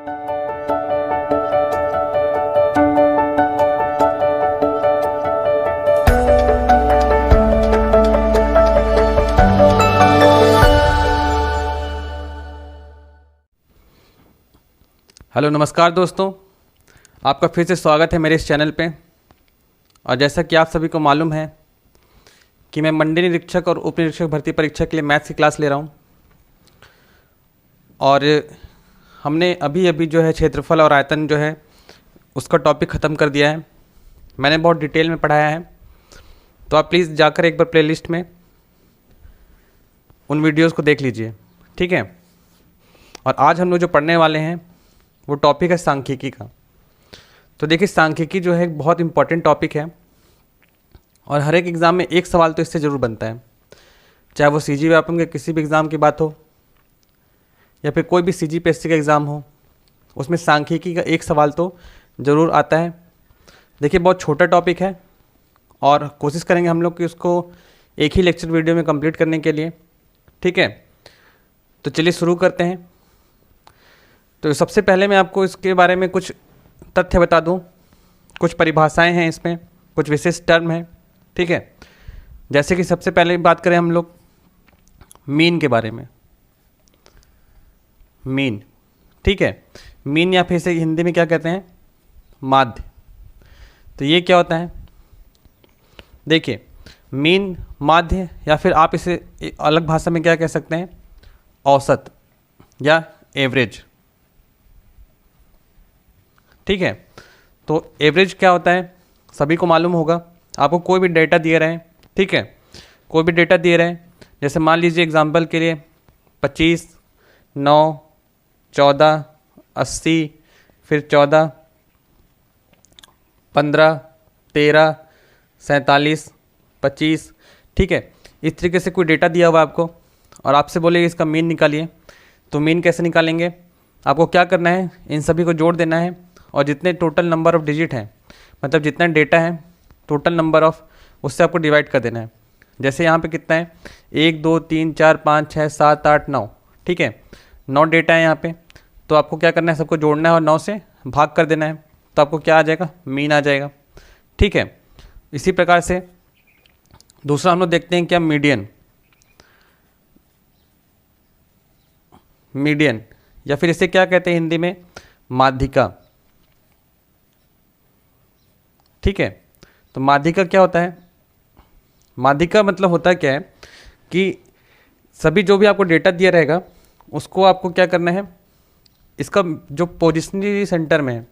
Hello नमस्कार दोस्तों, आपका फिर से स्वागत है मेरे इस चैनल पे। और जैसा कि आप सभी को मालूम है कि मैं मंडल निरीक्षक और उप निरीक्षक भर्ती परीक्षा के लिए मैथ्स की क्लास ले रहा हूँ। और हमने अभी जो है क्षेत्रफल और आयतन जो है उसका टॉपिक ख़त्म कर दिया है। मैंने बहुत डिटेल में पढ़ाया है, तो आप प्लीज़ जाकर एक बार प्लेलिस्ट में उन वीडियोज़ को देख लीजिए, ठीक है। और आज हम लोग जो पढ़ने वाले हैं वो टॉपिक है सांख्यिकी का। तो देखिए, सांख्यिकी जो है एक बहुत इंपॉर्टेंट टॉपिक है और हर एक एग्ज़ाम में एक सवाल तो इससे ज़रूर बनता है, चाहे वो सीजी व्यापम के किसी भी एग्ज़ाम की बात हो या फिर कोई भी सीजीपीएससी का एग्ज़ाम हो, उसमें सांख्यिकी का एक सवाल तो ज़रूर आता है। देखिए, बहुत छोटा टॉपिक है और कोशिश करेंगे हम लोग कि उसको एक ही लेक्चर वीडियो में कंप्लीट करने के लिए, ठीक है। तो चलिए शुरू करते हैं। तो सबसे पहले मैं आपको इसके बारे में कुछ तथ्य बता दूं, कुछ परिभाषाएं हैं इसमें, कुछ विशेष टर्म हैं, ठीक है। जैसे कि सबसे पहले बात करें हम लोग मीन के बारे में। मीन, ठीक है। मीन या फिर इसे हिंदी में क्या कहते हैं, माध्य। तो ये क्या होता है, देखिए, मीन, माध्य, या फिर आप इसे अलग भाषा में क्या कह सकते हैं, औसत या एवरेज, ठीक है। तो एवरेज क्या होता है सभी को मालूम होगा। आपको कोई भी डेटा दिए रहे हैं, ठीक है, कोई भी डेटा दिए रहे हैं, जैसे मान लीजिए एग्जांपल के लिए 25, 9, 14, 80, फिर 14, 15, 13, 47, 25, ठीक है। इस तरीके से कोई डेटा दिया हुआ है आपको और आपसे बोले इसका मीन निकालिए। तो मीन कैसे निकालेंगे, आपको क्या करना है, इन सभी को जोड़ देना है और जितने टोटल नंबर ऑफ़ डिजिट हैं, मतलब जितना डेटा है टोटल नंबर ऑफ़, उससे आपको डिवाइड कर देना है। जैसे यहाँ पे कितना है, 1, 2, 3, 4, 5, 6, 7, 8, 9, ठीक है। 9 डेटा है यहाँ पे, तो आपको क्या करना है, सबको जोड़ना है और 9 से भाग कर देना है, तो आपको क्या आ जाएगा, मीन आ जाएगा, ठीक है। इसी प्रकार से दूसरा हम लोग देखते हैं क्या, मीडियन। मीडियन या फिर इसे क्या कहते हैं हिंदी में, माध्यिका, ठीक है। तो माध्यिका क्या होता है, माध्यिका मतलब होता है क्या है कि सभी जो भी आपको डेटा दिया रहेगा उसको आपको क्या करना है, इसका जो पोजिशनली सेंटर में है,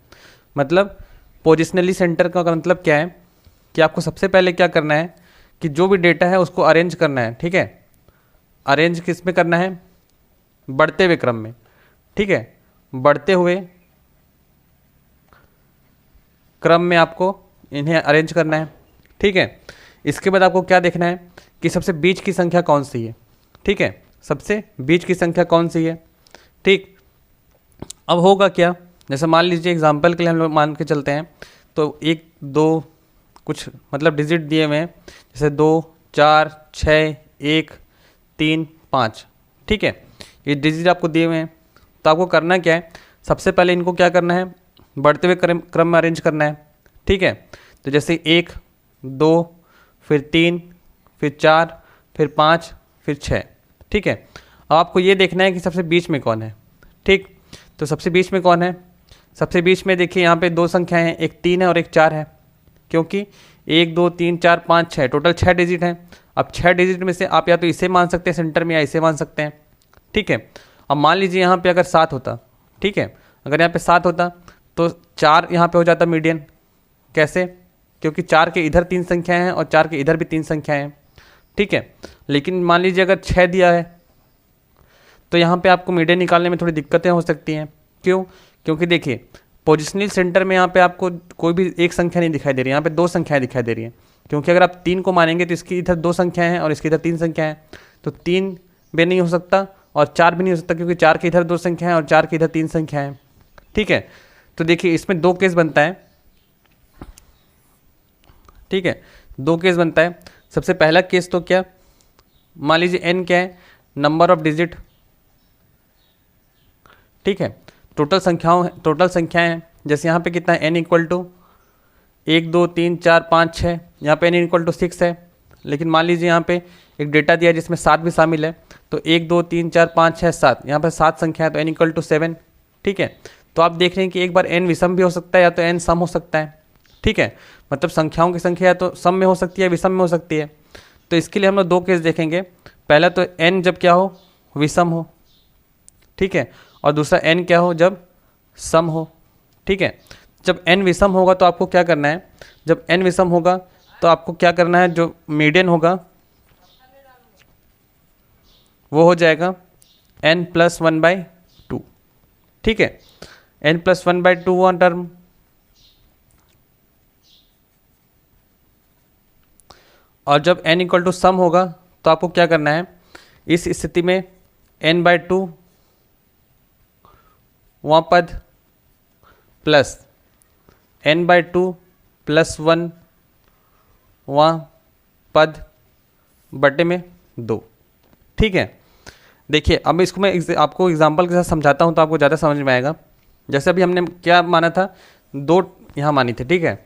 मतलब पोजिशनली सेंटर का मतलब क्या है कि आपको सबसे पहले क्या करना है कि जो भी डेटा है उसको अरेंज करना है, ठीक है। अरेंज किस में करना है, बढ़ते हुए क्रम में, ठीक है। बढ़ते हुए क्रम में आपको इन्हें अरेंज करना है, ठीक है। इसके बाद आपको क्या देखना है कि सबसे बीच की संख्या कौन सी है, ठीक है, सबसे बीच की संख्या कौन सी है, ठीक। अब होगा क्या, जैसे मान लीजिए एग्जांपल के लिए हम लोग मान के चलते हैं, तो 1, 2 कुछ मतलब डिजिट दिए हुए हैं, जैसे 2, 4, 6, 1, 3, 5, ठीक है। ये डिजिट आपको दिए हुए हैं, तो आपको करना क्या है, सबसे पहले इनको क्या करना है, बढ़ते हुए क्रम में अरेंज करना है, ठीक है। तो जैसे 1, 2, फिर 3, फिर 4, फिर 5, फिर 6, ठीक है। अब आपको ये देखना है कि सबसे बीच में कौन है, ठीक। तो सबसे बीच में कौन है, सबसे बीच में देखिए यहाँ पे 2 संख्याएं हैं, एक 3 है और एक 4 है, क्योंकि 1, 2, 3, 4, 5, 6 टोटल 6 डिजिट हैं। अब 6 डिजिट में से आप या तो इसे मान सकते हैं सेंटर में या इसे मान सकते हैं, ठीक है। अब मान लीजिए यहाँ पे अगर 7 होता, ठीक है, अगर यहाँ पे 7 होता तो 4 यहाँ पे हो जाता मीडियन। कैसे, क्योंकि 4 के इधर 3 संख्याएं हैं और 4 के इधर भी 3 संख्याएं हैं, ठीक है। लेकिन मान लीजिए अगर 6 दिया है तो यहाँ पे आपको मीडियन निकालने में थोड़ी दिक्कतें हो सकती हैं। क्यों, क्योंकि देखिए पोजिशनल सेंटर में यहाँ पे आपको कोई भी एक संख्या नहीं दिखाई दे रही है, यहाँ पे 2 संख्याएं दिखाई दे रही हैं, क्योंकि अगर आप 3 को मानेंगे तो इसकी इधर 2 संख्याएं हैं और इसकी इधर 3 संख्याएं हैं, तो 3 भी नहीं हो सकता और 4 भी नहीं हो सकता, क्योंकि 4 के इधर 2 संख्याएं हैं और 4 के इधर 3 संख्याएं हैं, ठीक है। तो देखिए इसमें 2 केस बनता है, ठीक है, 2 केस बनता है। सबसे पहला केस तो क्या, मान लीजिए n क्या है, नंबर ऑफ डिजिट, ठीक है। टोटल संख्याएं हैं। जैसे यहाँ पे कितना है, n इक्वल टू 1 2 3 4 5 6, यहाँ पे n इक्वल टू 6 है। लेकिन मान लीजिए यहाँ पे एक डेटा दिया है जिसमें 7 भी शामिल है, तो 1 2 3 4 5 6 7, यहाँ पर 7 संख्या है तो n इक्वल टू 7। ठीक है, तो आप देख रहे हैं कि एक बार n विषम भी हो सकता है या तो n सम हो सकता है। ठीक है, मतलब संख्याओं की संख्या या तो सम में हो सकती है, विषम में हो सकती है। तो इसके लिए हम लोग दो केस देखेंगे। पहला तो n जब क्या हो, विषम हो। ठीक है, और दूसरा n क्या हो, जब सम हो। ठीक है, जब n विषम होगा तो आपको क्या करना है, जब n विषम होगा तो आपको क्या करना है, जो मीडियन होगा वो हो जाएगा n+1/2। ठीक है, n+1/2 हुआ टर्म। और जब n इक्वल टू सम होगा तो आपको क्या करना है, इस स्थिति में n/2 वहाँ पद प्लस n/2 + 1 वहाँ पद बटे में 2। ठीक है, देखिए अब इसको मैं आपको एग्जांपल के साथ समझाता हूँ तो आपको ज़्यादा समझ में आएगा। जैसे अभी हमने क्या माना था, 2 यहाँ मानी थी। ठीक है,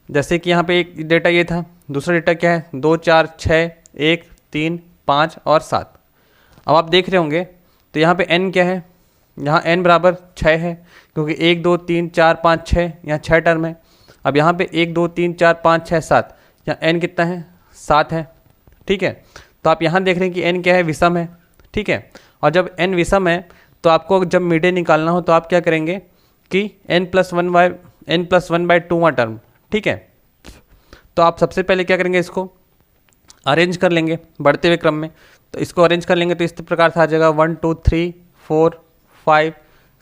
जैसे कि यहाँ पे एक डेटा ये था, दूसरा डेटा क्या है, 2 4 6 1 3 5 और 7। अब आप देख रहे होंगे तो यहाँ पे n क्या है, यहाँ n बराबर 6 है, क्योंकि 1 2 3 4 5 6 यहाँ 6 टर्म है। अब यहाँ पे 1 2 3 4 5 6 7, यहाँ n कितना है, 7 है। ठीक है, तो आप यहाँ देख रहे हैं कि n क्या है, विषम है। ठीक है, और जब n विषम है तो आपको जब मीडियन निकालना हो तो आप क्या करेंगे कि n+1/2 टर्म। ठीक है, तो आप सबसे पहले क्या करेंगे, इसको अरेंज कर लेंगे बढ़ते हुए क्रम में। तो इसको अरेंज कर लेंगे तो इस प्रकार से आ जाएगा 1 2 3 4 5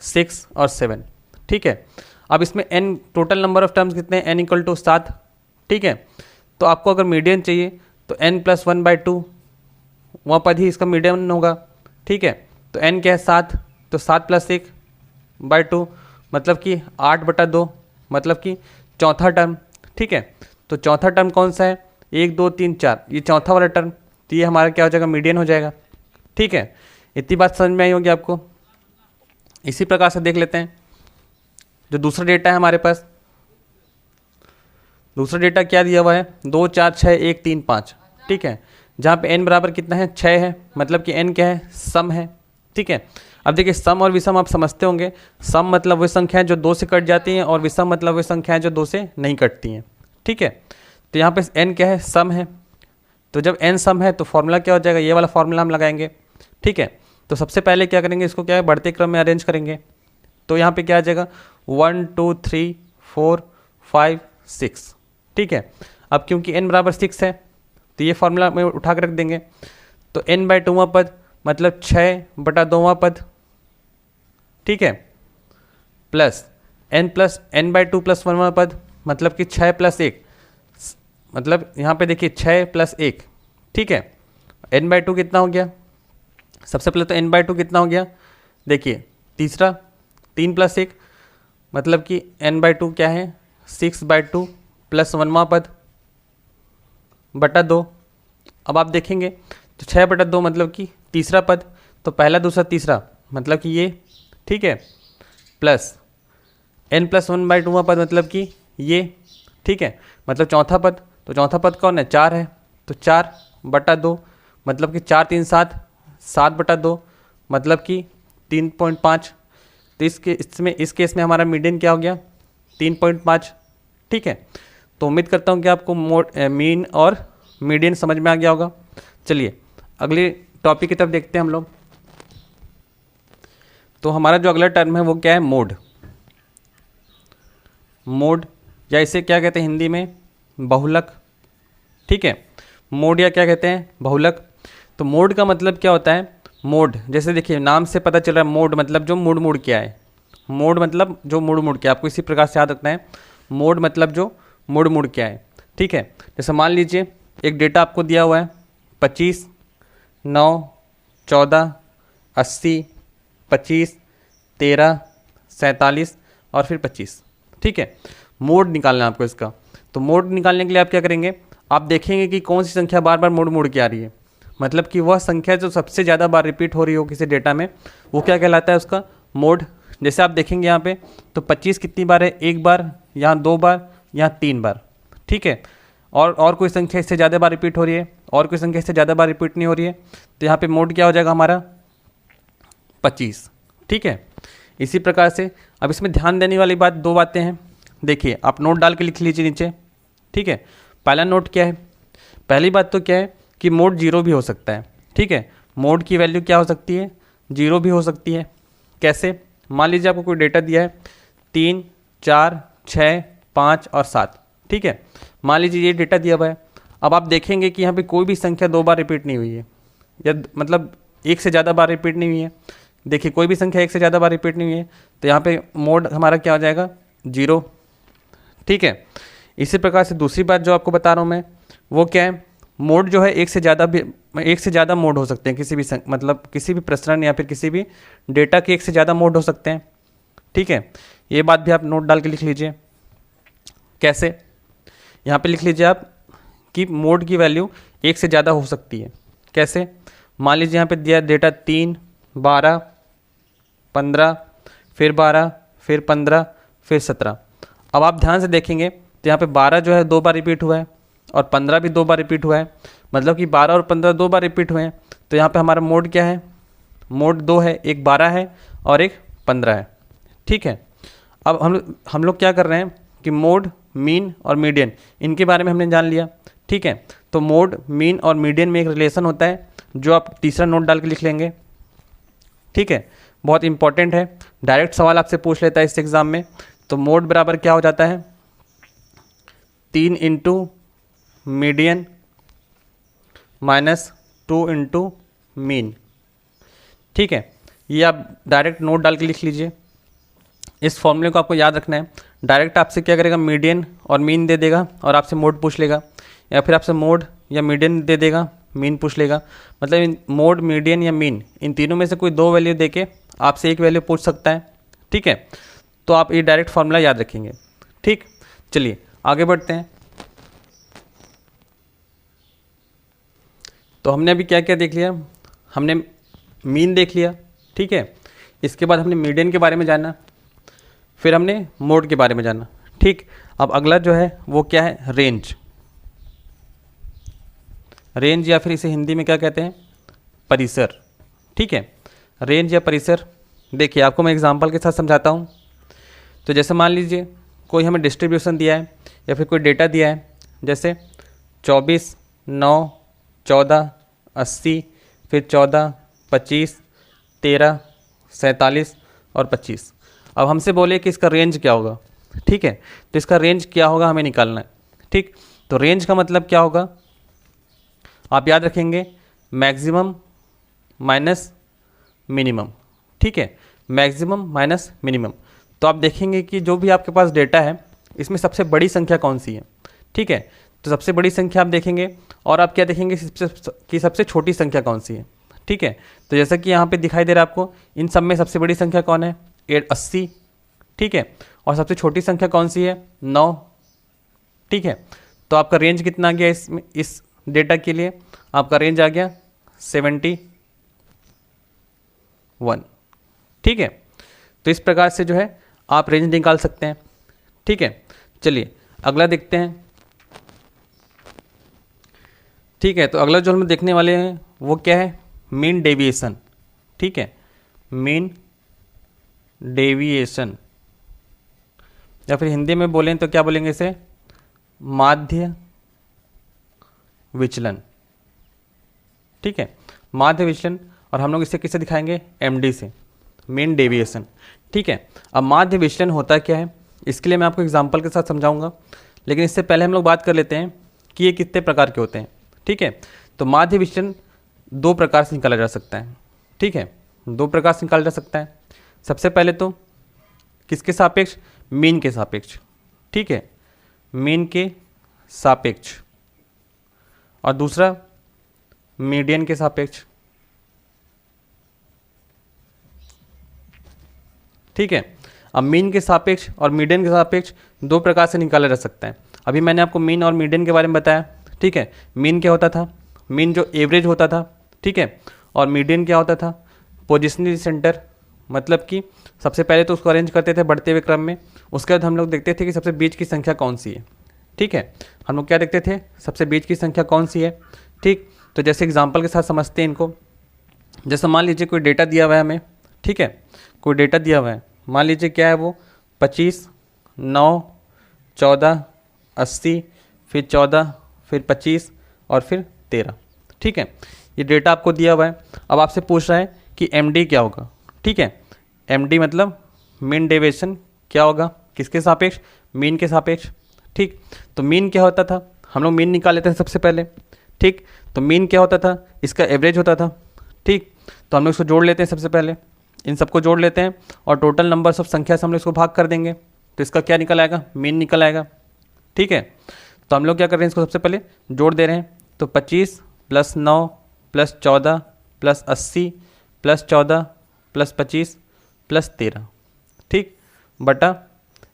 6 और 7। ठीक है, अब इसमें n total number of terms कितने हैं, n इक्वल टू 7। ठीक है, तो आपको अगर मीडियन चाहिए तो n+1/2 वहाँ पद ही इसका मीडियन होगा। ठीक है, तो n क्या है, 7, तो 7 + 1/2 मतलब कि 8/2, मतलब कि चौथा टर्म। ठीक है, तो चौथा टर्म कौन सा है, 1 2 3 4, ये चौथा वाला टर्म, तो ये हमारा क्या हो जाएगा, मीडियन हो जाएगा। ठीक है, इतनी बात समझ में आई होगी आपको। इसी प्रकार से देख लेते हैं जो दूसरा डेटा है हमारे पास। दूसरा डेटा क्या दिया हुआ है, 2 4 6 1 3 5। ठीक है, जहाँ पे n बराबर कितना है, 6 है, मतलब कि n क्या है, सम है। ठीक है, अब देखिए सम और विषम आप समझते होंगे। सम मतलब वे संख्याएं जो 2 से कट जाती हैं और विषम मतलब वे संख्याएं जो 2 से नहीं कटती हैं। ठीक है, तो यहाँ पे n क्या है, सम है। तो जब n सम है तो फॉर्मूला क्या हो जाएगा, ये वाला फॉर्मूला हम लगाएंगे। ठीक है, तो सबसे पहले क्या करेंगे, इसको क्या है, बढ़ते क्रम में अरेंज करेंगे। तो यहाँ पे क्या आ जाएगा, 1 2 3 4 5 6। ठीक है, अब क्योंकि n बराबर 6 है तो ये फॉर्मूला में उठा कर रख देंगे। तो n/2वां पद मतलब 6/2वां पद। ठीक है, प्लस n/2 + 1वां पद मतलब कि 6 + 1, मतलब यहाँ पे देखिए 6 + 1। ठीक है, n/2 कितना हो गया, सबसे पहले तो n/2 कितना हो गया, देखिए तीसरा 3 + 1, मतलब कि n/2 क्या है, 6/2 + 1वां पद बटा 2। अब आप देखेंगे तो 6/2 मतलब कि तीसरा पद, तो पहला दूसरा तीसरा मतलब कि ये। ठीक है, प्लस n+1/2वां पद मतलब कि ये। ठीक है, मतलब चौथा पद, तो चौथा पद कौन है, 4 है, तो 4/2 मतलब कि 4 3 7, 7/2 मतलब कि 3.5। तो इस केस में हमारा मीडियन क्या हो गया, 3.5। ठीक है, तो उम्मीद करता हूँ कि आपको मीन और मीडियन समझ में आ गया होगा। चलिए अगले टॉपिक की तरफ देखते हैं हम लोग। तो हमारा जो अगला टर्म है वो क्या है, मोड। मोड या इसे क्या कहते हैं हिंदी में, बहुलक। ठीक है, मोड या क्या कहते हैं, बहुलक। तो मोड का मतलब क्या होता है, मोड जैसे देखिए नाम से पता चल रहा है, मोड मतलब जो मुड़ मुड़ के आए। मोड मतलब जो मुड़ मुड़ के, आपको इसी प्रकार से याद रखना है, मोड मतलब जो मुड़ मुड़ के आए। ठीक है, जैसे मान लीजिए एक डेटा आपको दिया हुआ है 25 9 14 80 25 13 47 और फिर 25। ठीक है, मोड निकालना है आपको इसका। तो मोड निकालने के लिए आप क्या करेंगे, आप देखेंगे कि कौन सी संख्या बार बार मुड़ मुड़ के आ रही है, मतलब कि वह संख्या जो सबसे ज़्यादा बार रिपीट हो रही हो किसी डेटा में, वो क्या कहलाता है, उसका मोड जैसे आप देखेंगे यहाँ पे तो 25 कितनी बार है, एक बार, यहाँ 2 बार, यहाँ 3 बार, ठीक है। और कोई संख्या इससे ज़्यादा बार रिपीट हो रही है, और कोई संख्या इससे ज़्यादा बार रिपीट नहीं हो रही है, तो यहाँ पे मोड क्या हो जाएगा हमारा 25, ठीक है। इसी प्रकार से अब इसमें ध्यान देने वाली बात 2 बातें हैं। देखिए आप नोट डाल के लिख लीजिए नीचे, ठीक है। पहला नोट क्या है, पहली बात तो क्या है कि मोड 0 भी हो सकता है, ठीक है। मोड की वैल्यू क्या हो सकती है, 0 भी हो सकती है। कैसे, मान लीजिए आपको कोई डेटा दिया है 3, 4, 6, 5 और 7, ठीक है। मान लीजिए ये डेटा दिया हुआ है। अब आप देखेंगे कि यहाँ पे कोई भी संख्या 2 बार रिपीट नहीं हुई है, या मतलब एक से ज़्यादा बार रिपीट नहीं हुई है। देखिए कोई भी संख्या एक से ज़्यादा बार रिपीट नहीं हुई है, तो यहाँ पे मोड हमारा क्या हो जाएगा 0, ठीक है। इसी प्रकार से दूसरी बात जो आपको बता रहा हूँ मैं, वो क्या है, मोड जो है एक से ज़्यादा मोड हो सकते हैं किसी भी मतलब किसी भी प्रसरण या फिर किसी भी डेटा के एक से ज़्यादा मोड हो सकते हैं, ठीक है। ये बात भी आप नोट डाल के लिख लीजिए। कैसे, यहाँ पे लिख लीजिए आप कि मोड की वैल्यू एक से ज़्यादा हो सकती है। कैसे, मान लीजिए यहाँ पे दिया डेटा 3, 12, 15, फिर 12, फिर 15, फिर 17। अब आप ध्यान से देखेंगे तो यहाँ पे 12 जो है 2 बार रिपीट हुआ है और 15 भी 2 बार रिपीट हुआ है, मतलब कि 12 और 15 2 बार रिपीट हुए हैं। तो यहाँ पे हमारा मोड क्या है, मोड 2 है, एक 12 है और एक 15 है, ठीक है। अब हम लोग क्या कर रहे हैं कि मोड, मीन और मीडियन, इनके बारे में हमने जान लिया, ठीक है। तो मोड, मीन और मीडियन में एक रिलेशन होता है जो आप तीसरा नोट डाल के लिख लेंगे, ठीक है। बहुत इंपॉर्टेंट है, डायरेक्ट सवाल आपसे पूछ लेता है इस एग्ज़ाम में। तो मोड बराबर क्या हो जाता है, 3 into median minus 2 into mean, ठीक है। ये आप डायरेक्ट नोट डाल के लिख लीजिए। इस फॉर्मूले को आपको याद रखना है। डायरेक्ट आपसे क्या करेगा, मीडियन और मीन दे देगा और आपसे मोड पूछ लेगा, या फिर आपसे मोड या मीडियन दे देगा, मीन पूछ लेगा। मतलब मोड, मीडियन या मीन, इन तीनों में से कोई 2 वैल्यू देके आपसे एक वैल्यू पूछ सकता है, ठीक है। तो आप ये डायरेक्ट फॉर्मूला याद रखेंगे, ठीक। चलिए आगे बढ़ते हैं। तो हमने अभी क्या क्या देख लिया, हमने मीन देख लिया, ठीक है। इसके बाद हमने मीडियन के बारे में जाना, फिर हमने मोड के बारे में जाना, ठीक। अब अगला जो है वो क्या है, रेंज। रेंज या फिर इसे हिंदी में क्या कहते हैं, परिसर, ठीक है। रेंज या परिसर, देखिए आपको मैं एग्जांपल के साथ समझाता हूँ। तो जैसे मान लीजिए कोई हमें डिस्ट्रीब्यूशन दिया है या फिर कोई डेटा दिया है, जैसे 24, 9, 14, 80, फिर 14, 25, 13, 47 और 25। अब हमसे बोले कि इसका रेंज क्या होगा, ठीक है। तो इसका रेंज क्या होगा हमें निकालना है, ठीक। तो रेंज का मतलब क्या होगा, आप याद रखेंगे, मैक्सिमम माइनस मिनिमम, ठीक है। Maximum minus minimum. तो आप देखेंगे कि जो भी आपके पास डेटा है इसमें सबसे बड़ी संख्या कौन सी है, ठीक है। तो सबसे बड़ी संख्या आप देखेंगे और आप क्या देखेंगे कि सबसे छोटी संख्या कौन सी है, ठीक है। तो जैसा कि यहाँ पे दिखाई दे रहा है आपको, इन सब में सबसे बड़ी संख्या कौन है, 80, ठीक है। और सबसे छोटी संख्या कौन सी है, 9, ठीक है। तो आपका रेंज कितना आ गया इसमें, इस डेटा के लिए आपका रेंज आ गया 71, ठीक है। तो इस प्रकार से जो है आप रेंज निकाल सकते हैं, ठीक है। चलिए अगला देखते हैं, ठीक है। तो अगला जो हम देखने वाले हैं वो क्या है, मीन डेविएशन, ठीक है। मीन डेविएशन, या फिर हिंदी में बोलें तो क्या बोलेंगे इसे, माध्य विचलन, ठीक है। माध्य विचलन, और हम लोग इसे किससे दिखाएंगे, एमडी से, मीन डेविएशन, ठीक है। अब माध्य विचलन होता क्या है, इसके लिए मैं आपको एग्जांपल के साथ समझाऊंगा, लेकिन इससे पहले हम लोग बात कर लेते हैं कि ये कितने प्रकार के होते हैं, ठीक है। तो माध्य विचलन 2 प्रकार से निकाला जा सकता है, ठीक है। 2 प्रकार से निकाला जा सकता है। सबसे पहले तो किसके सापेक्ष, मीन के सापेक्ष, ठीक है, मीन के सापेक्ष। और दूसरा मीडियन के सापेक्ष, ठीक है। अब मीन के सापेक्ष और मीडियन के सापेक्ष 2 प्रकार से निकाला जा सकता है। अभी मैंने आपको मीन और मीडियन के बारे में बताया, ठीक है। मीन क्या होता था, मीन जो एवरेज होता था, ठीक है। और मीडियन क्या होता था, पोजिशनरी सेंटर मतलब कि सबसे पहले तो उसको अरेंज करते थे बढ़ते हुए क्रम में, उसके बाद हम लोग देखते थे कि सबसे बीच की संख्या कौन सी है। ठीक है, हम लोग क्या देखते थे, सबसे बीच की संख्या कौन सी है। ठीक, तो जैसे एग्जाम्पल के साथ समझते हैं इनको। जैसे मान लीजिए कोई डेटा दिया हुआ है हमें, ठीक है, कोई डेटा दिया हुआ है, मान लीजिए क्या है वो 25, 9, 14, 80, फिर 14, फिर 25 और फिर 13। ठीक है, ये डेटा आपको दिया हुआ है। अब आपसे पूछ रहा है कि एमडी क्या होगा। ठीक है, एमडी मतलब मीन डेविएशन क्या होगा, किसके सापेक्ष, मीन के सापेक्ष। ठीक, तो मीन क्या होता था, हम लोग मीन निकाल लेते हैं सबसे पहले। ठीक, तो मीन क्या होता था, इसका एवरेज होता था। ठीक, तो हम लोग इसको जोड़ लेते हैं सबसे पहले, इन सबको जोड़ लेते हैं और टोटल नंबर्स ऑफ संख्या से हम लोग इसको भाग कर देंगे, तो इसका क्या निकल आएगा, मीन निकल आएगा। ठीक है, तो हम लोग क्या कर रहे हैं, इसको सबसे पहले जोड़ दे रहे हैं। तो 25 + 9 + 14 + 80 + 14 + 25 + 13। ठीक, बटा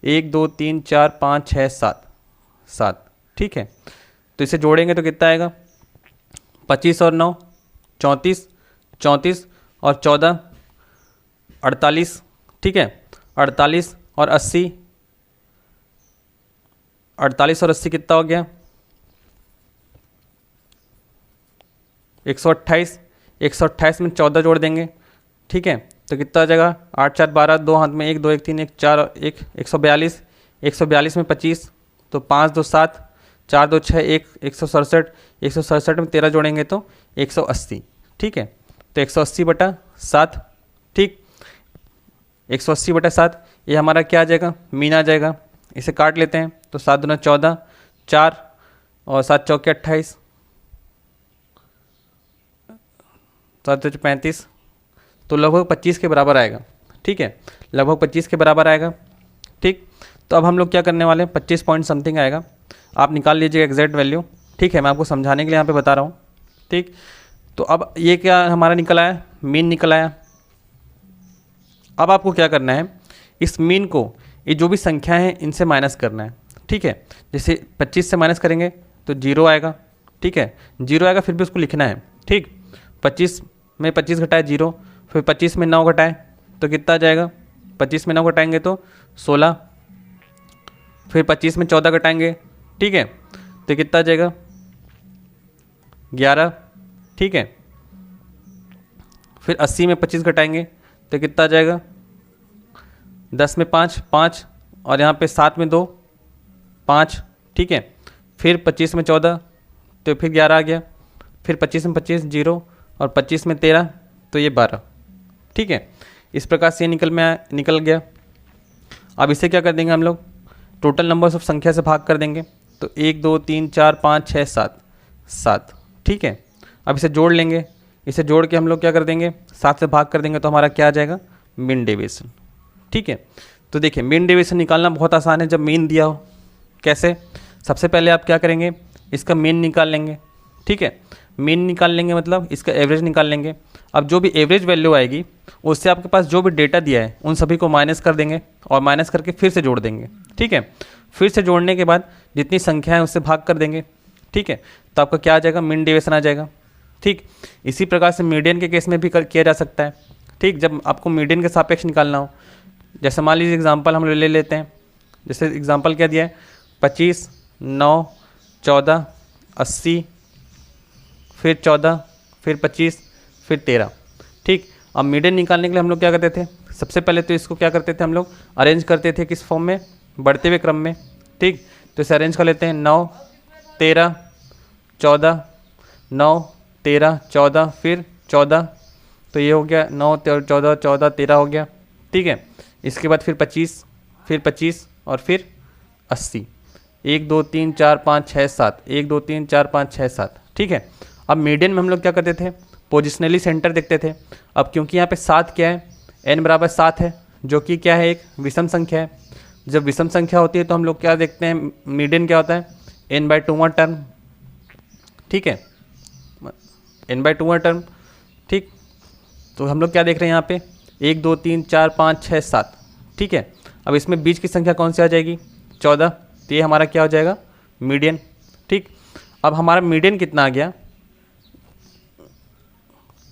1 2 3 4 5 6 7 7। ठीक है, तो इसे जोड़ेंगे तो कितना आएगा, 25 और 9 34, 34 और 14 48। ठीक है, 48 और 80, 48 और 80 कितना हो गया, 128। 128 में 14 जोड़ देंगे। ठीक है, तो कितना आ जाएगा, 8 4 12, 2 हाथ में 1 2 1 3 1 4 1 142। 142 में 25, तो 5 2 7, 4 2 6 1 167। 167 में 13 जोड़ेंगे तो 180। ठीक है, तो 180 बटा 7। ठीक, 180 बटा 7 ये हमारा क्या आ जाएगा, मीन आ जाएगा। इसे काट लेते हैं, तो 7 दूना 14, 4 और 7 चौके 28, 7 2 35, तो लगभग 25 के बराबर आएगा। ठीक है, लगभग 25 के बराबर आएगा। ठीक, तो अब हम लोग क्या करने वाले हैं, 25 पॉइंट समथिंग आएगा, आप निकाल लीजिएगा एग्जैक्ट वैल्यू। ठीक है, मैं आपको समझाने के लिए यहाँ पे बता रहा हूँ। ठीक, तो अब ये क्या हमारा निकल आया, मीन निकल आया। अब आपको क्या करना है, इस मीन को, ये जो भी संख्याएं हैं इनसे माइनस करना है। ठीक है, जैसे 25 से माइनस करेंगे तो 0 आएगा। ठीक है, 0 आएगा, फिर भी उसको लिखना है। ठीक, 25 में 25 घटाए 0, फिर 25 में 9 घटाए तो कितना आ जाएगा, 25 में 9 घटाएंगे तो 16, फिर 25 में 14 घटाएंगे। ठीक है, तो कितना आ जाएगा, 11। ठीक है, फिर 80 में 25 घटाएंगे तो कितना आ जाएगा, 10 में 5 5 और यहाँ पे 7 में 2 5। ठीक है, फिर 25 में 14 तो फिर 11 आ गया, फिर 25 में 25 0 और 25 में 13 तो ये 12। ठीक है, इस प्रकार से ये निकल गया। अब इसे क्या कर देंगे हम लोग, टोटल नंबर्स ऑफ संख्या से भाग कर देंगे, तो 1 2 3 4 5 6 7 7। ठीक है, अब इसे जोड़ लेंगे, इसे जोड़ के हम लोग क्या कर देंगे, 7 से भाग कर देंगे तो हमारा क्या आ जाएगा, मीन डेविएशन। ठीक है, तो देखिए मीन डेविएशन निकालना बहुत आसान है जब मीन दिया हो। कैसे, सबसे पहले आप क्या करेंगे, इसका मीन निकाल लेंगे। ठीक है, मीन निकाल लेंगे मतलब इसका एवरेज निकाल लेंगे। अब जो भी एवरेज वैल्यू आएगी उससे आपके पास जो भी डेटा दिया है उन सभी को माइनस कर देंगे और माइनस करके फिर से जोड़ देंगे। ठीक है, फिर से जोड़ने के बाद जितनी संख्या है उससे भाग कर देंगे। ठीक है, तो आपका क्या आ जाएगा, मीन डेविएशन आ जाएगा। ठीक, इसी प्रकार से मीडियन के केस में भी किया जा सकता है। ठीक, जब आपको मीडियन के सापेक्ष निकालना हो, जैसे मान लीजिए एग्जांपल हम ले लेते हैं, जैसे एग्जांपल क्या दिया है, 25 9 14 80 फिर 14 फिर 25 फिर 13। ठीक, अब मीडियन निकालने के लिए हम लोग क्या करते थे, सबसे पहले तो इसको क्या करते थे हम लोग, अरेंज करते थे किस फॉर्म में, बढ़ते हुए क्रम में। ठीक, तो इसे अरेंज कर लेते हैं, 9 13 14 9 13 14 फिर 14, तो ये हो गया 9 14 14 13 हो गया। ठीक है, इसके बाद फिर 25 और फिर 80, 1 2 3 4 5 6 7, 1 2 3 4 5 6 7। ठीक है, अब मीडियन में हम लोग क्या करते थे, पोजिशनली सेंटर देखते थे। अब क्योंकि यहाँ पे 7 क्या है, n बराबर 7 है, जो कि क्या है, एक विषम संख्या है। जब विषम संख्या होती है तो हम लोग क्या देखते हैं, मीडियन क्या होता है, n/2 टर्म। ठीक है, n/2 टर्म। ठीक, तो हम लोग क्या देख रहे हैं यहाँ पे, 1 2 3 4 5 6 7। ठीक है, अब इसमें बीच की संख्या कौन सी आ जाएगी, 14, तो ये हमारा क्या हो जाएगा, मीडियन। ठीक, अब हमारा मीडियन कितना आ गया,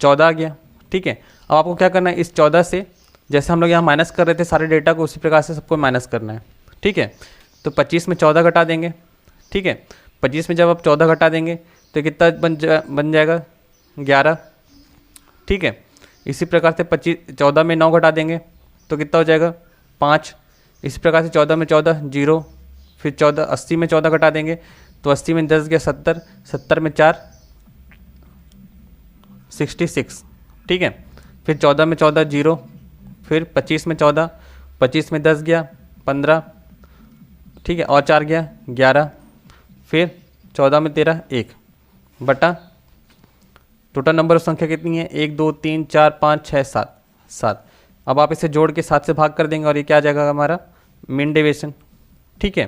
14 आ गया। ठीक है, अब आपको क्या करना है, इस 14 से जैसे हम लोग यहाँ माइनस कर रहे थे सारे डेटा को, उसी प्रकार से सबको माइनस करना है। ठीक है, तो 25 में 14 घटा देंगे। ठीक है, 25 में जब आप 14 घटा देंगे तो कितना बन जाएगा 11। ठीक है, इसी प्रकार से 14 में 9 घटा देंगे तो कितना हो जाएगा 5। इसी प्रकार से 14 में 14 0, फिर 80 में 14 घटा देंगे तो 80 में 10 गया 70, 70 में 4 66। ठीक है, फिर 14 में 14 0, फिर 25 में 14, 25 में 10 गया 15। ठीक है, और 4 गया 11, फिर 14 में 13 1 बटा टोटल नंबर ऑफ संख्या कितनी है 1 2 3 4 5 6 7 7। अब आप इसे जोड़ के 7 से भाग कर देंगे और ये क्या आ जाएगा हमारा मीन डेविएशन। ठीक है,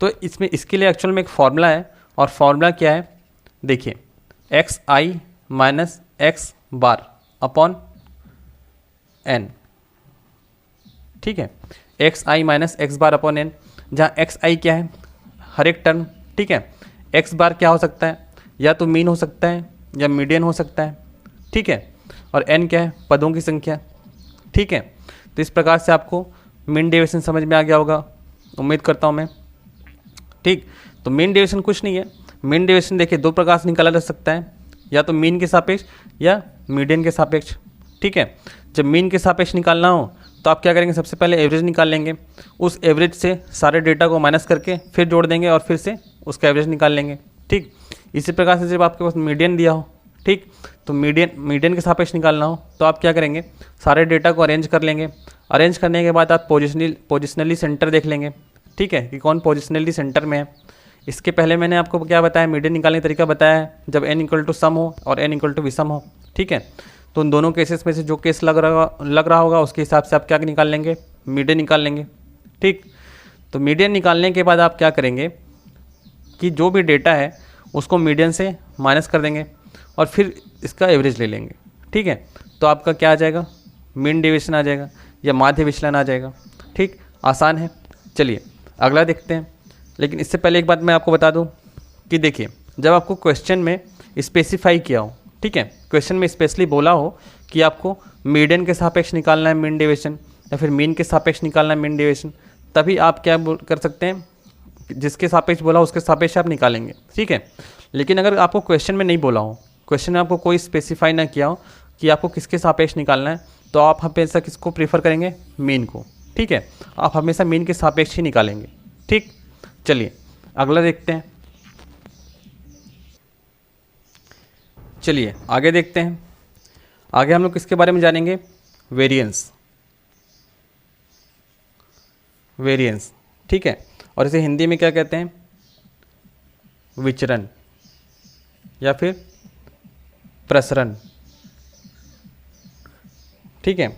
तो इसमें इसके लिए एक्चुअल में एक फॉर्मूला है, और फॉर्मूला क्या है देखिए, x i minus x bar upon n. ठीक है, x i minus x bar upon n, जहाँ एक्स आई क्या है हर एक टर्म। ठीक है, एक्स बार क्या हो सकता है, या तो मीन हो सकता है या मीडियन हो सकता है। ठीक है, और एन क्या है पदों की संख्या। ठीक है, तो इस प्रकार से आपको मीन डेविएशन समझ में आ गया होगा, उम्मीद करता हूँ मैं। ठीक, तो मीन डेविएशन कुछ नहीं है। मीन डेविएशन देखिए दो प्रकार से निकाला जा सकता है, या तो मीन के सापेक्ष या मीडियन के सापेक्ष। ठीक है, जब मीन के सापेक्ष निकालना हो तो आप क्या करेंगे, सबसे पहले एवरेज निकाल लेंगे, उस एवरेज से सारे डेटा को माइनस करके फिर जोड़ देंगे और फिर से उसका एवरेज निकाल लेंगे। ठीक, इसी प्रकार से जब आपके पास मीडियन दिया हो, ठीक, तो मीडियन के सापेक्ष निकालना हो तो आप क्या करेंगे, सारे डेटा को अरेंज कर लेंगे। अरेंज करने के बाद आप पोजिशनली सेंटर देख लेंगे। ठीक है, कि कौन पोजिशनली सेंटर में है। इसके पहले मैंने आपको क्या बताया, मीडियन निकालने का तरीका बताया है, जब n इक्वल टू सम हो और n इक्वल टू विषम हो। ठीक है, तो उन दोनों केसेस में से जो केस लग रहा होगा उसके हिसाब से आप क्या निकाल लेंगे, मीडियन निकाल लेंगे। ठीक, तो मीडियन निकालने के बाद आप क्या करेंगे कि जो भी डेटा है उसको मीडियन से माइनस कर देंगे और फिर इसका एवरेज ले लेंगे। ठीक है, तो आपका क्या आ जाएगा, मीन डेविएशन आ जाएगा या माध्य विचलन आ जाएगा। ठीक, आसान है। चलिए अगला देखते हैं, लेकिन इससे पहले एक बात मैं आपको बता दूं कि देखिए, जब आपको क्वेश्चन में स्पेसिफाई किया हो, ठीक है, क्वेश्चन में स्पेशली बोला हो कि आपको मीडियन के सापेक्ष निकालना है मीन डेविएशन या फिर मीन के सापेक्ष निकालना है मीन डेविएशन, तभी आप क्या कर सकते हैं, जिसके सापेक्ष बोला उसके सापेक्ष आप निकालेंगे। ठीक है, लेकिन अगर आपको क्वेश्चन में नहीं बोला हो, क्वेश्चन में आपको कोई स्पेसिफाई ना किया हो कि आपको किसके सापेक्ष निकालना है, तो आप हमेशा किसको प्रीफर करेंगे, मीन को। ठीक है, आप हमेशा मीन के सापेक्ष ही निकालेंगे। ठीक, चलिए अगला देखते हैं। चलिए आगे देखते हैं। आगे हम लोग किसके बारे में जानेंगे, वेरिएंस। वेरिएंस, ठीक है, और इसे हिंदी में क्या कहते हैं, विचरण या फिर प्रसरण। ठीक है,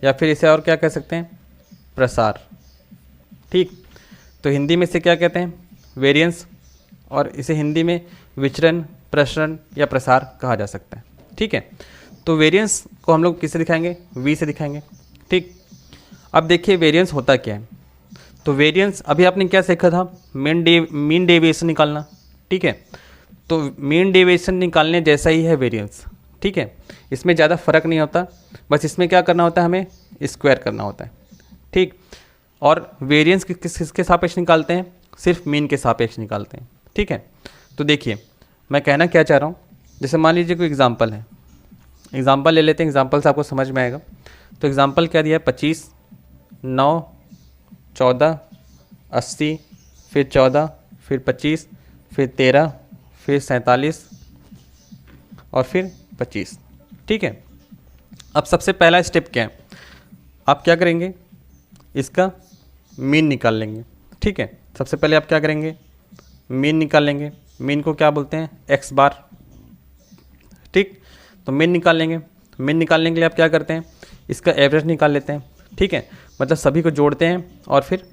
या फिर इसे और क्या कह सकते हैं, प्रसार। ठीक, तो हिंदी में इसे क्या कहते हैं, वेरिएंस, और इसे हिंदी में विचरण, प्रसरण या प्रसार कहा जा सकता है। ठीक है, तो वेरिएंस को हम लोग किससे दिखाएंगे, वी से दिखाएंगे। ठीक, अब देखिए वेरिएंस होता क्या है। तो वेरिएंस अभी आपने क्या सीखा था, मीन डेविएशन निकालना। ठीक है, तो मीन डेविएशन निकालने जैसा ही है वेरिएंस। ठीक है, इसमें ज़्यादा फर्क नहीं होता, बस इसमें क्या करना होता है, हमें स्क्वायर करना होता है। ठीक, और वेरिएंस किसके सापेक्ष निकालते हैं, सिर्फ मीन के सापेक्ष निकालते हैं। ठीक है, तो देखिए मैं कहना क्या चाह रहा हूँ, जैसे मान लीजिए कोई एग्जांपल है, एग्जांपल ले लेते हैं, एग्जांपल से आपको समझ में आएगा। तो एग्जांपल क्या दिया है, 25, 9, 14, 80, फिर 14, फिर 25, फिर 13, फिर 47 और फिर 25। ठीक है, अब सबसे पहला स्टेप क्या है, आप क्या करेंगे, इसका मीन निकाल लेंगे। ठीक है, सबसे पहले आप क्या करेंगे, मीन निकाल लेंगे। मीन को क्या बोलते हैं, एक्स बार। ठीक, तो मीन निकाल लेंगे। मीन निकालने के लिए आप क्या करते हैं, इसका एवरेज निकाल लेते हैं। ठीक है, मतलब सभी को जोड़ते हैं और फिर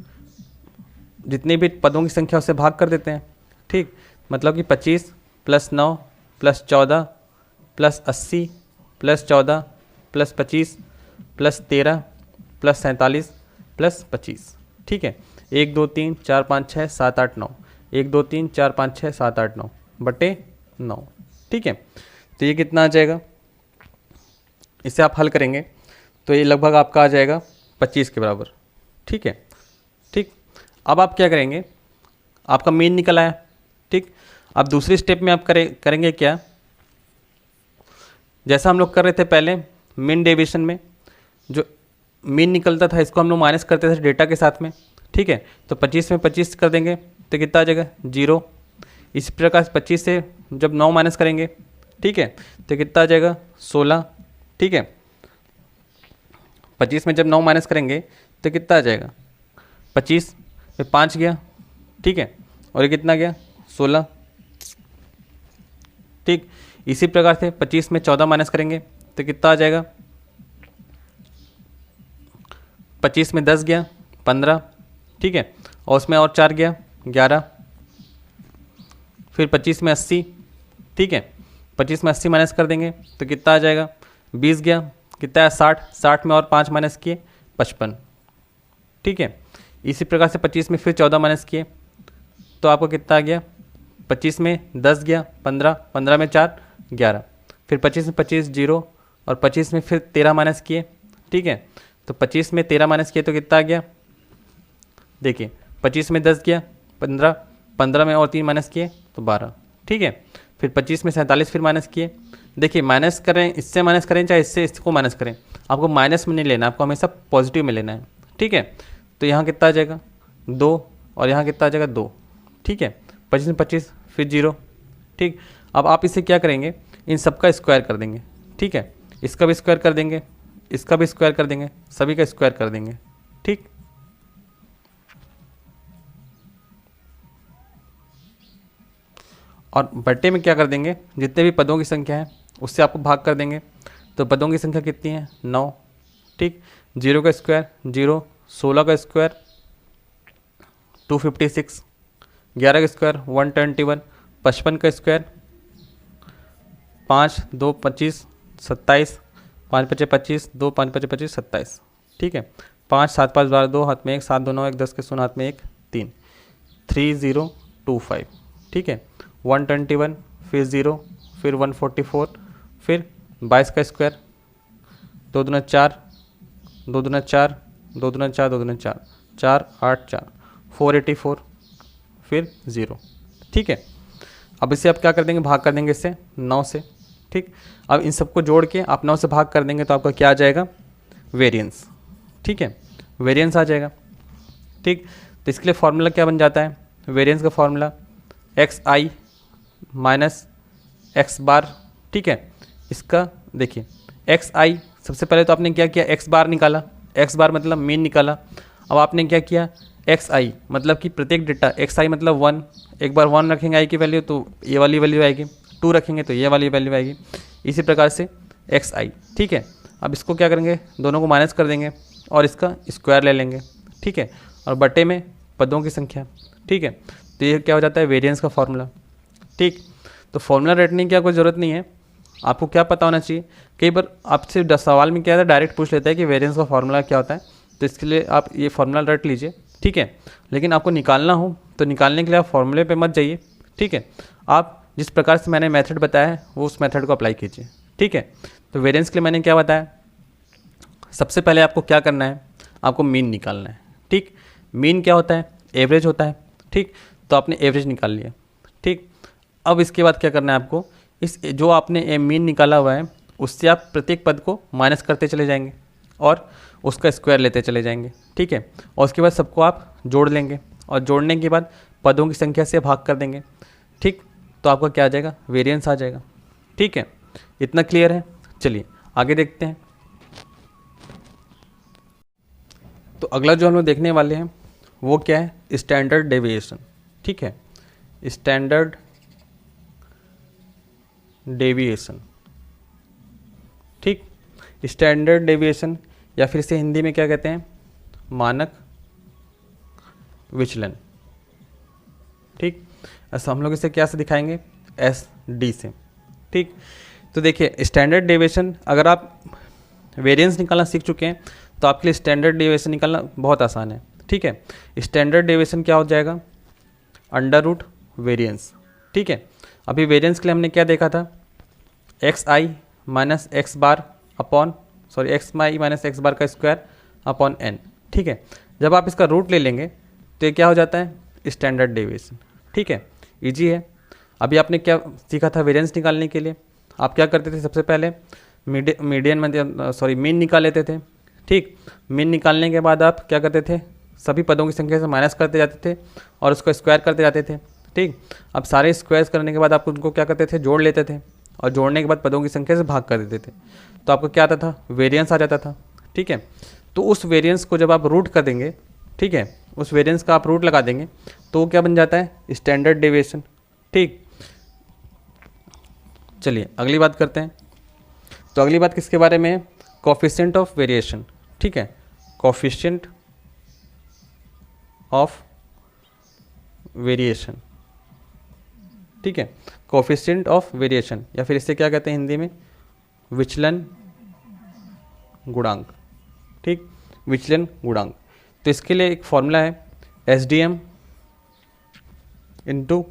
जितने भी पदों की संख्या उससे भाग कर देते हैं। ठीक, मतलब कि 25 + 9 + 14 + 80 + 14 + 25 + 13 + 47 + 25। ठीक है, 1 2 3 4 5 6 7 8 9, 1 2 3 4 5 6 7 8 9 बटे 9। ठीक है, तो ये कितना आ जाएगा, इसे आप हल करेंगे तो ये लगभग आपका आ जाएगा 25 के बराबर। ठीक है, ठीक। अब आप क्या करेंगे, आपका मीन निकल आया। ठीक, अब दूसरी स्टेप में आप करेंगे क्या, जैसा हम लोग कर रहे थे पहले मीन डेविएशन में, जो मीन निकलता था इसको हम लोग माइनस करते थे डेटा के साथ में। ठीक है, तो 25 में 25 कर देंगे तो कितना आ जाएगा 0। इसी प्रकार से 25 से जब 9 माइनस करेंगे, ठीक है, तो कितना आ जाएगा 16। ठीक है, 25 में जब 9 माइनस करेंगे तो कितना आ जाएगा 25 में 5 गया। ठीक है, और ये कितना गया 16। ठीक, इसी प्रकार से 25 में 14 माइनस करेंगे तो कितना आ जाएगा 25 में 10 गया 15। ठीक है, और उसमें और 4 गया 11। फिर 25 में 80। ठीक है, 25 में 80 माइनस कर देंगे तो कितना आ जाएगा 20 गया, कितना है 60। 60 में और 5 माइनस किए 55। ठीक है, इसी प्रकार से 25 में फिर 14 माइनस किए तो आपको कितना आ गया 25 में 10 गया 15, 15 में 4 11। फिर 25 में 25 0, और 25 में फिर 13 माइनस किए। ठीक है, तो 25 में 13 माइनस किए तो कितना आ गया, देखिए 25 में 10 गया 15, 15 में और 3 माइनस किए तो 12। ठीक है, फिर 25 में 47 फिर माइनस किए। देखिए माइनस करें, इससे माइनस करें चाहे इससे इसको माइनस करें, आपको माइनस में नहीं लेना, आपको हमेशा पॉजिटिव में लेना है। ठीक है, तो यहाँ कितना आ जाएगा 2, और यहाँ कितना आ जाएगा 2। ठीक है, 25 में 25 फिर 0। ठीक, अब आप इसे क्या करेंगे, इन सब का स्क्वायर कर देंगे। ठीक है, इसका भी स्क्वायर कर देंगे, इसका भी स्क्वायर कर देंगे, सभी का स्क्वायर कर देंगे। ठीक, और बट्टे में क्या कर देंगे, जितने भी पदों की संख्या है उससे आपको भाग कर देंगे। तो पदों की संख्या कितनी है 9। ठीक, 0 का स्क्वायर 0, 16 का स्क्वायर 256, 11 का स्क्वायर 121, 55 का स्क्वायर 5 2 25 27, 5 5 25 2 5 5 25 27। ठीक है, 5 7 5 12 2 हाथ में 1 7 2 9 1 10 के शून्य हाथ में 1 3 3025। ठीक है, 121 फिर 0 फिर 144 फिर 22 का स्क्वायर 2 दूना 4 2 दूना 4 2 दूना 4 2 दूना 4 4 8 4 484 फिर 0। ठीक है, अब इसे आप क्या कर देंगे, भाग कर देंगे इससे 9 से। ठीक, अब इन सबको जोड़ के आप 9 से भाग कर देंगे तो आपका क्या आ जाएगा वेरिएंस। ठीक है, वेरिएंस आ जाएगा। ठीक, तो इसके लिए फॉर्मूला क्या बन जाता है, वेरिएंस का formula x i minus x बार। ठीक है, इसका देखिए एक्स आई, सबसे पहले तो आपने क्या किया एक्स बार निकाला, एक्स बार मतलब मीन निकाला। अब आपने क्या किया एक्स आई मतलब कि प्रत्येक डेटा, एक्स आई मतलब 1, एक बार 1 रखेंगे आई की वैल्यू तो ये वाली वैल्यू आएगी, 2 रखेंगे तो ये वाली वैल्यू आएगी, इसी प्रकार से एक्स आई। ठीक है, अब इसको क्या करेंगे, दोनों को माइनस कर देंगे और इसका स्क्वायर ले लेंगे। ठीक है, और बटे में पदों की संख्या। ठीक है, तो ये क्या हो जाता है वेरिएंस का फॉर्मूला। ठीक, तो फॉर्मूला रटने की कोई ज़रूरत नहीं है, आपको क्या पता होना चाहिए। कई बार आपसे सवाल में क्या है डायरेक्ट पूछ लेता है कि वेरिएंस का फॉर्मूला क्या होता है, तो इसके लिए आप ये फॉर्मूला रट लीजिए। ठीक है, लेकिन आपको निकालना हो तो निकालने के लिए आप फॉर्मूले पे मत जाइए। ठीक है, आप जिस प्रकार से मैंने मेथड बताया है वो उस मेथड को अप्लाई कीजिए। ठीक है, तो वेरिएंस के लिए मैंने क्या बताया, सबसे पहले आपको क्या करना है, आपको मीन निकालना है। ठीक, मीन क्या होता है, एवरेज होता है। ठीक, तो आपने एवरेज निकाल लिया। ठीक, अब इसके बाद क्या करना है आपको, इस जो आपने मीन निकाला हुआ है उससे आप प्रत्येक पद को माइनस करते चले जाएंगे और उसका स्क्वायर लेते चले जाएंगे। ठीक है, और उसके बाद सबको आप जोड़ लेंगे और जोड़ने के बाद पदों की संख्या से भाग कर देंगे। ठीक, तो आपका क्या आ जाएगा, वेरिएंस आ जाएगा। ठीक है, इतना क्लियर है। चलिए आगे देखते हैं। तो अगला जो हम लोग देखने वाले हैं वो क्या है, स्टैंडर्ड डेविएशन। ठीक है, स्टैंडर्ड डेविएशन। ठीक, स्टैंडर्ड डेविएशन या फिर इसे हिंदी में क्या कहते हैं, मानक विचलन। ठीक, ऐसा हम लोग इसे क्या से दिखाएंगे, एस डी से। ठीक, तो देखिए स्टैंडर्ड डेविएशन, अगर आप वेरिएंस निकालना सीख चुके हैं तो आपके लिए स्टैंडर्ड डेविएशन निकालना बहुत आसान है। ठीक है, स्टैंडर्ड डेविएशन क्या हो जाएगा, अंडर रूट वेरिएंस। ठीक है, अभी वेरिएंस के लिए हमने क्या देखा था, x i minus x bar upon sorry x y minus x bar का स्क्वायर अपॉन एन। ठीक है, जब आप इसका रूट ले लेंगे तो ये क्या हो जाता है, स्टैंडर्ड डेविएशन। ठीक है, इजी है। अभी आपने क्या सीखा था, वेरिएंस निकालने के लिए आप क्या करते थे, सबसे पहले मीडियन में सॉरी मीन निकाल लेते थे। ठीक, मीन निकालने के बाद आप क्या करते थे, सभी पदों की संख्या से माइनस करते जाते थे और उसको स्क्वायर करते जाते थे। ठीक, अब सारे स्क्वायर्स करने के बाद आप उनको क्या करते थे, जोड़ लेते थे और जोड़ने के बाद पदों की संख्या से भाग कर देते थे, तो आपको क्या आता था, वेरिएंस आ जाता था। ठीक है, तो उस वेरिएंस को जब आप रूट कर देंगे, ठीक है, उस वेरिएंस का आप रूट लगा देंगे तो क्या बन जाता है, स्टैंडर्ड डेविएशन। ठीक, चलिए अगली बात करते हैं। तो अगली बात किसके बारे में है, कोफिशिएंट ऑफ वेरिएशन। ठीक है, कोफिशिएंट ऑफ वेरिएशन। ठीक है, कोफिशिएंट ऑफ वेरिएशन या फिर इससे क्या कहते हैं हिंदी में, विचलन गुणांक। ठीक, विचलन गुणांक। तो इसके लिए एक फॉर्मूला है SDM इंटू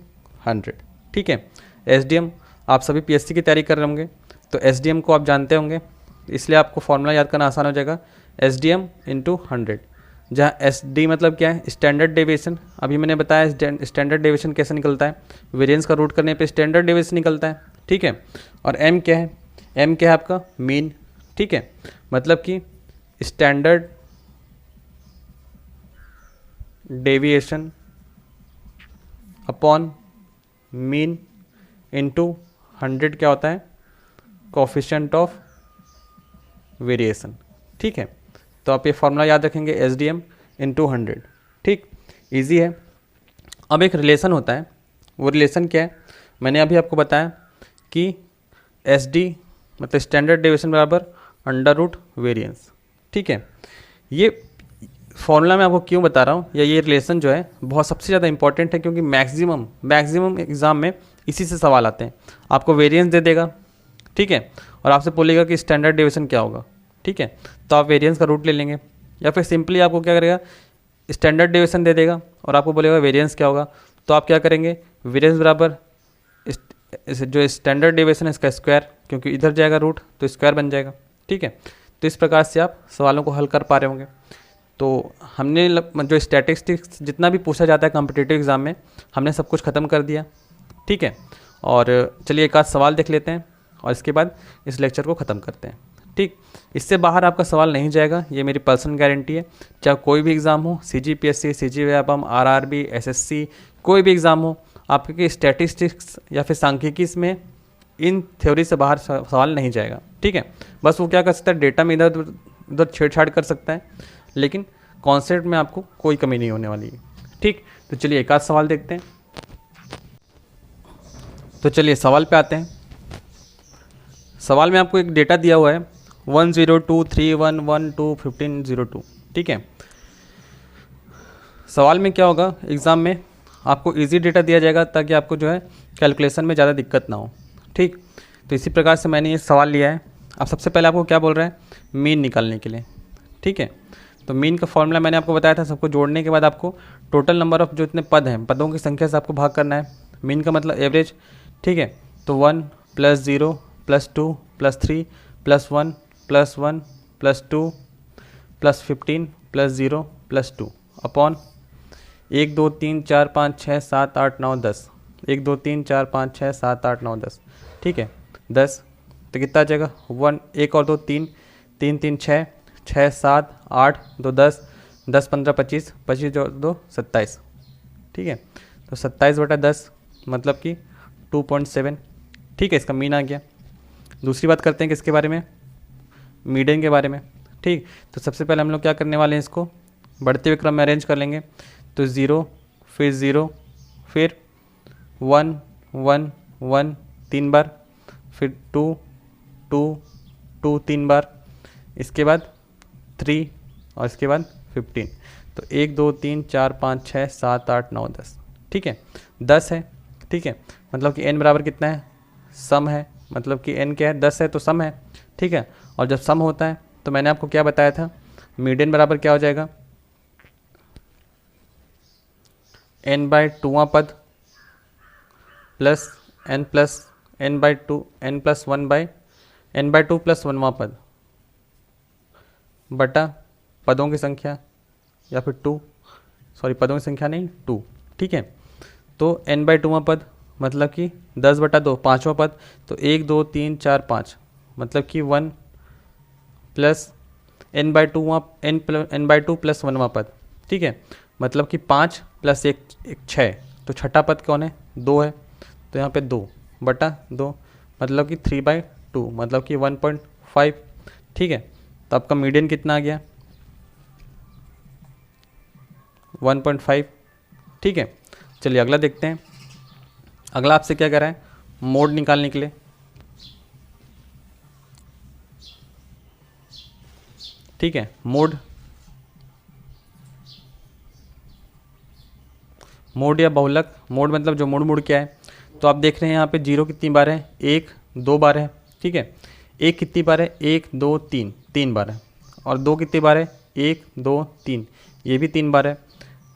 100। ठीक है, SDM आप सभी PSC की तैयारी कर रहे होंगे तो SDM को आप जानते होंगे, इसलिए आपको फॉर्मूला याद करना आसान हो जाएगा, SDM इंटू 100, जहाँ SD मतलब क्या है, स्टैंडर्ड डेविएशन। अभी मैंने बताया स्टैंडर्ड डेविएशन कैसे निकलता है, वेरिएंस का रूट करने पे स्टैंडर्ड डेविएशन निकलता है। ठीक है, और M क्या है, M क्या है आपका, मीन। ठीक है, मतलब कि standard deviation upon mean into 100 क्या होता है, कोफिशिएंट ऑफ वेरिएशन। ठीक है, तो आप ये फॉर्मूला याद रखेंगे, SDM इंटू 100। ठीक, ईजी है। अब एक रिलेशन होता है, वो रिलेशन क्या है, मैंने अभी आपको बताया कि SD मतलब स्टैंडर्ड डेविएशन बराबर अंडर रूट वेरिएंस। ठीक है, ये फॉर्मूला मैं आपको क्यों बता रहा हूँ, या ये रिलेशन जो है बहुत सबसे ज़्यादा इंपॉर्टेंट है, क्योंकि मैक्सिमम एग्जाम में इसी से सवाल आते हैं। आपको वेरिएंस दे देगा, ठीक है, और आपसे बोलेगा कि स्टैंडर्ड डेविएशन क्या होगा। ठीक है, तो आप वेरिएंस का रूट ले लेंगे, या फिर सिंपली आपको क्या करेगा, स्टैंडर्ड डेविएशन दे देगा और आपको बोलेगा वेरिएंस क्या होगा, तो आप क्या करेंगे, वेरिएंस बराबर जो स्टैंडर्ड डेविएशन है इसका स्क्वायर, क्योंकि इधर जाएगा रूट तो स्क्वायर बन जाएगा। ठीक है, तो इस प्रकार से आप सवालों को हल कर पा रहे होंगे। तो हमने जो स्टैटिस्टिक्स जितना भी पूछा जाता है कॉम्पिटिटिव एग्जाम में, हमने सब कुछ ख़त्म कर दिया। ठीक है, और चलिए एक आध सवाल देख लेते हैं और इसके बाद इस लेक्चर को ख़त्म करते हैं। ठीक, इससे बाहर आपका सवाल नहीं जाएगा, ये मेरी पर्सनल गारंटी है। चाहे कोई भी एग्ज़ाम हो, CGPSC, CG Vyapam, RRB, SSC, कोई भी एग्ज़ाम हो, आपके स्टैटिस्टिक्स या फिर सांख्यिकी में इन थ्योरी से बाहर सवाल नहीं जाएगा। ठीक है, बस वो क्या कर सकता है, डेटा में इधर उधर छेड़छाड़ कर सकता है, लेकिन कॉन्सेप्ट में आपको कोई कमी नहीं होने वाली है। ठीक, तो चलिए एक आध सवाल देखते हैं। तो चलिए सवाल पे आते हैं। सवाल में आपको एक डेटा दिया हुआ है 10231121502। ठीक है, सवाल में क्या होगा, एग्ज़ाम में आपको इजी डेटा दिया जाएगा ताकि आपको जो है कैलकुलेशन में ज़्यादा दिक्कत ना हो। ठीक, तो इसी प्रकार से मैंने ये सवाल लिया है। अब सबसे पहले आपको क्या बोल रहा है, मीन निकालने के लिए। ठीक है, तो मीन का फॉर्मूला मैंने आपको बताया था, सबको जोड़ने के बाद आपको टोटल नंबर ऑफ जो इतने पद हैं, पदों की संख्या से आपको भाग करना है। मीन का मतलब एवरेज। ठीक है, तो 1 + 0 + 2 + 3 + 1 + 1 + 2 + 15 + 0 + 2 अपॉन 1 2 3 4 5 6 7 8 9 10। 1 2 3 4 5 6 7 8 9 10। ठीक है, 10 तो कितना आ जाएगा, 1 1 और 2 3 3 3 6 6 7 8 2 10 10 15 25 25 2 27। ठीक है, तो 27/10 मतलब कि 2.7। ठीक है, इसका मीन आ गया। दूसरी बात करते हैं किसके बारे में, मीडियन के बारे में। ठीक, तो सबसे पहले हम लोग क्या करने वाले हैं, इसको बढ़ते हुए क्रम में अरेंज कर लेंगे। तो 0 फिर 0 फिर 1 1 1 3 बार, फिर 2 2 2 3 बार, इसके बाद 3 और इसके बाद 15। तो 1 2 3 4 5 6 7 8 9 10। ठीक है, 10 है। ठीक है, मतलब कि n बराबर कितना है, सम है, मतलब कि n क्या है, 10 है तो सम है। ठीक है, और जब सम होता है तो मैंने आपको क्या बताया था, मीडियन बराबर क्या हो जाएगा, n/2वां पद प्लस n+n/2 n+1/n/2 + 1वां पद। बटा पदों की संख्या या फिर 2, सॉरी पदों की संख्या नहीं 2, ठीक है। तो n/2वां पद मतलब कि 10/2, 5वां पद तो 1 2 3 4 5 मतलब कि 1 प्लस n/2 n/2 प्लस 1वां पद, ठीक है। मतलब कि 5 प्लस 1 6, तो छठा पद कौन है 2 है, तो यहाँ पे 2/2 मतलब कि 3/2 मतलब कि 1.5, ठीक है। तो आपका मीडियन कितना आ गया 1.5, ठीक है। चलिए अगला देखते हैं। अगला आपसे क्या कह रहा है, मोड निकालने के लिए, ठीक है। मोड या बहुलक, मोड मतलब जो मुड़ क्या है, तो आप देख रहे हैं यहाँ पे 0 कितनी बार है, 1 2 बार है, ठीक है। 1 कितनी बार है, 1 2 3 3 बार है, और 2 कितनी बार है, 1 2 3 ये भी 3 बार है,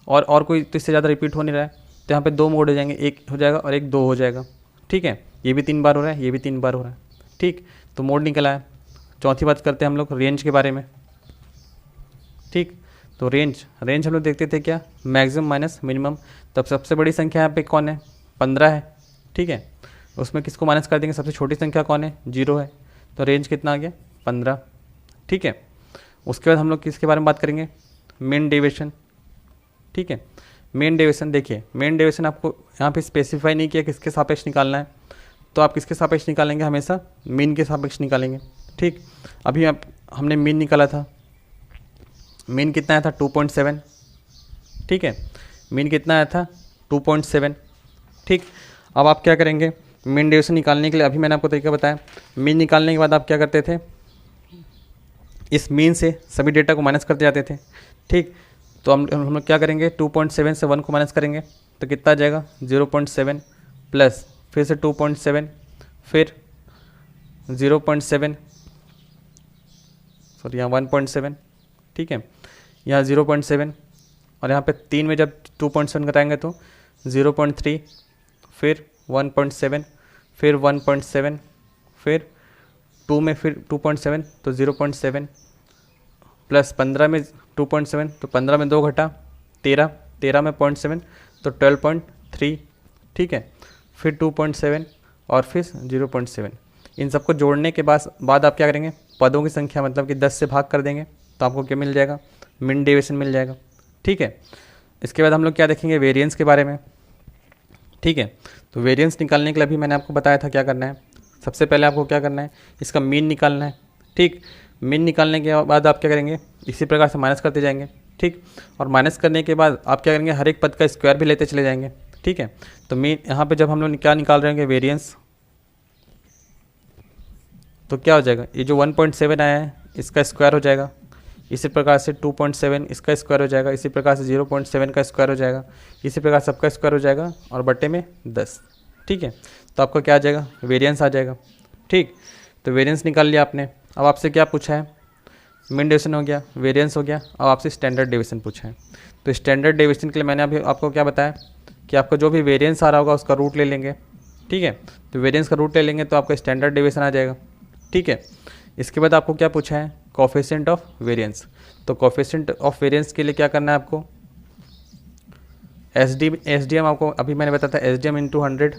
और कोई तो इससे ज़्यादा रिपीट हो नहीं रहा है, तो यहाँ पे 2 मोड हो जाएंगे, 1 हो जाएगा और 1 2 हो जाएगा, ठीक है। ये भी 3 बार हो रहा है, ये भी 3 बार हो रहा है, ठीक। तो मोड निकला है। चौथी बात करते हैं हम लोग रेंज के बारे में, ठीक। तो रेंज हम लोग देखते थे क्या, मैक्सिमम माइनस मिनिमम। तब सबसे बड़ी संख्या यहाँ पे कौन है, 15 है, ठीक है। उसमें किसको माइनस कर देंगे, सबसे छोटी संख्या कौन है, 0 है, तो रेंज कितना आ गया 15, ठीक है। उसके बाद हम लोग किसके बारे में बात करेंगे, मीन डेविएशन, ठीक है। मीन डेविएशन देखिए, मीन डेविएशन आपको यहाँ पे स्पेसिफाई नहीं किया किसके सापेक्ष निकालना है, तो आप किसके सापेक्ष निकालेंगे, हमेशा मीन के सापेक्ष निकालेंगे, ठीक। अभी हमने मीन निकाला था, मीन कितना आया था 2.7, ठीक है। मीन कितना आया था 2.7, ठीक। अब आप क्या करेंगे, मीन डेविएशन निकालने के लिए अभी मैंने आपको तरीका बताया। मीन निकालने के बाद आप क्या करते थे, इस मीन से सभी डेटा को माइनस करते जाते थे, ठीक। तो हम लोग क्या करेंगे, 2.7 से 1 को माइनस करेंगे तो कितना आ जाएगा 0.7 प्लस फिर से 2.7 फिर 0.7 सॉरी यहाँ 1.7, ठीक है। यहाँ 0.7 और यहाँ पे 3 में जब 2.7 कराएंगे तो 0.3 फिर 1.7 फिर 1.7 फिर 2 में फिर 2.7 तो 0.7 प्लस 15 में 2.7 तो 15 में 2 घटा 13, 13 में 0.7 तो 12.3, ठीक है। फिर 2.7 और फिर 0.7, इन सबको जोड़ने के बाद आप क्या करेंगे, पदों की संख्या मतलब कि 10 से भाग कर देंगे तो आपको क्या मिल जाएगा, मीन डेविएशन मिल जाएगा, ठीक है। इसके बाद हम लोग क्या देखेंगे, वेरिएंस के बारे में, ठीक है। तो वेरिएंस निकालने के लिए अभी मैंने आपको बताया था क्या करना है। सबसे पहले आपको क्या करना है, इसका मीन निकालना है, ठीक। मीन निकालने के बाद आप क्या करेंगे, इसी प्रकार से माइनस करते जाएंगे, ठीक। और माइनस करने के बाद आप क्या करेंगे, हर एक पद का स्क्वायर भी लेते चले जाएंगे, ठीक है। तो मीन यहाँ पे जब हम लोग क्या निकाल रहे हैं वेरिएंस, तो क्या हो जाएगा, ये जो 1.7 आया है इसका स्क्वायर हो जाएगा, इसी प्रकार से 2.7 इसका स्क्वायर हो जाएगा, इसी प्रकार से 0.7 का स्क्वायर हो जाएगा, इसी प्रकार सबका स्क्वायर हो जाएगा और बटे में 10, ठीक है। तो आपका क्या आ जाएगा, वेरिएंस आ जाएगा, ठीक। तो वेरिएंस निकाल लिया आपने। अब आपसे क्या पूछा है, मीन डेविएशन हो गया, वेरिएंस हो गया, अब आपसे स्टैंडर्ड डेविएशन पूछा है। तो स्टैंडर्ड डेविएशन के लिए मैंने अभी आपको क्या बताया कि आपका जो भी वेरिएंस आ रहा होगा उसका रूट ले लेंगे, ठीक है। तो वेरिएंस का रूट ले लेंगे तो आपका स्टैंडर्ड डेविएशन आ जाएगा, ठीक है। इसके बाद आपको क्या पूछा है, कोफिशिएंट ऑफ वेरिएंस। तो कोफिशिएंट ऑफ वेरिएंस के लिए क्या करना है आपको, एस डी एम आपको अभी मैंने बताया था SDM × 100,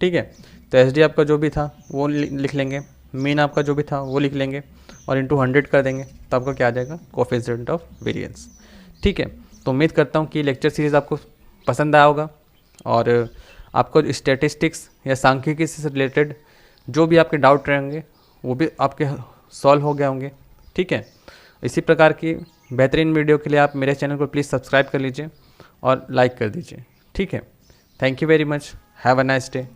ठीक है। तो SD आपका जो भी था वो लिख लेंगे, मीन आपका जो भी था वो लिख लेंगे और × 100 कर देंगे तो आपका क्या आ जाएगा, कोफिशिएंट ऑफ वेरिएंस, ठीक है। तो उम्मीद करता हूँ कि लेक्चर सीरीज़ आपको पसंद आया होगा और आपको स्टैटिस्टिक्स या सांख्यिकी से रिलेटेड जो भी आपके डाउट रहेंगे वो भी आपके सॉल्व हो गए होंगे, ठीक है। इसी प्रकार की बेहतरीन वीडियो के लिए आप मेरे चैनल को प्लीज़ सब्सक्राइब कर लीजिए और लाइक कर दीजिए, ठीक है। Thank you very much, have a nice day.